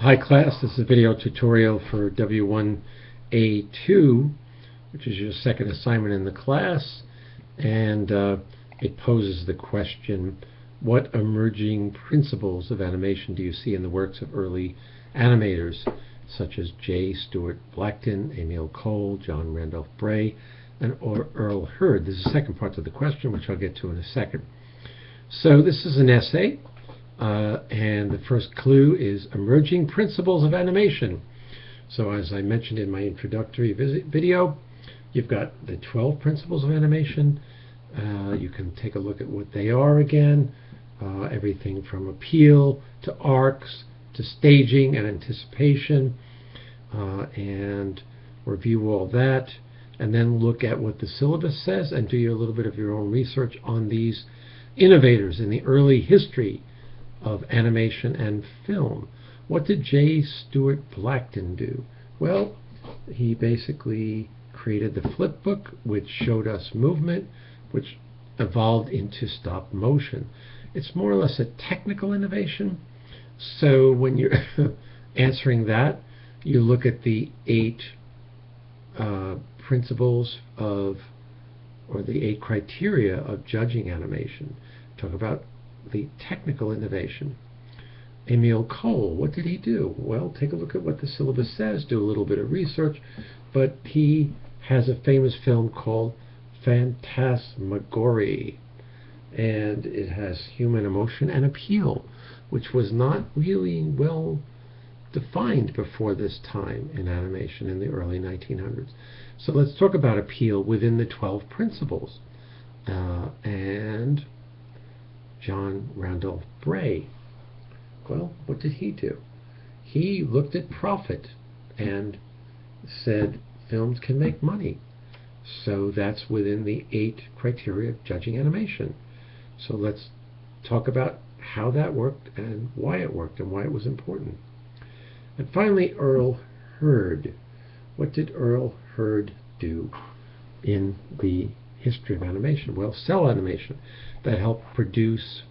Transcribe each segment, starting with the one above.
Hi class, this is a video tutorial for W1A2, which is your second assignment in the class, and it poses the question, what emerging principles of animation do you see in the works of early animators such as J. Stuart Blackton, Emil Cole, John Randolph Bray, and Earl Hurd? This is the second part of the question, which I'll get to in a second. So this is an essay. And the first clue is emerging principles of animation. So as I mentioned in my introductory video, you've got the 12 principles of animation. You can take a look at what they are again. Everything from appeal to arcs to staging and anticipation, and review all that, and then look at what the syllabus says and do a little bit of your own research on these innovators in the early history of animation and film. What did J. Stuart Blackton do? Well, he basically created the flip book, which showed us movement, which evolved into stop motion. It's more or less a technical innovation. So when you're answering that, you look at the 8 principles of, or the 8 criteria of judging animation. Talk about the technical innovation. Emil Cole, what did he do? Well, take a look at what the syllabus says, do a little bit of research, but he has a famous film called Phantasmagoria, and it has human emotion and appeal, which was not really well defined before this time in animation in the early 1900s. So let's talk about appeal within the 12 principles. And John Randolph Bray, well, what did he do? He looked at profit and said films can make money. So that's within the 8 criteria of judging animation. So let's talk about how that worked and why it worked and why it was important. And finally, Earl Hurd. What did Earl Hurd do in the history of animation? Well, cell animation, that helped produce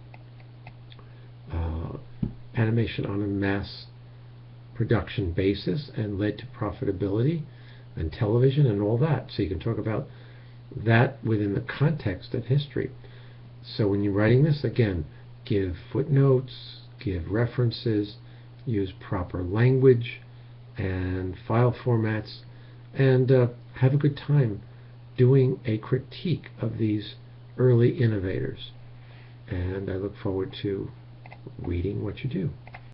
animation on a mass production basis and led to profitability and television and all that. So you can talk about that within the context of history. So when you're writing this, again, give footnotes, give references, use proper language and file formats, and have a good time doing a critique of these early innovators. And I look forward to reading what you do.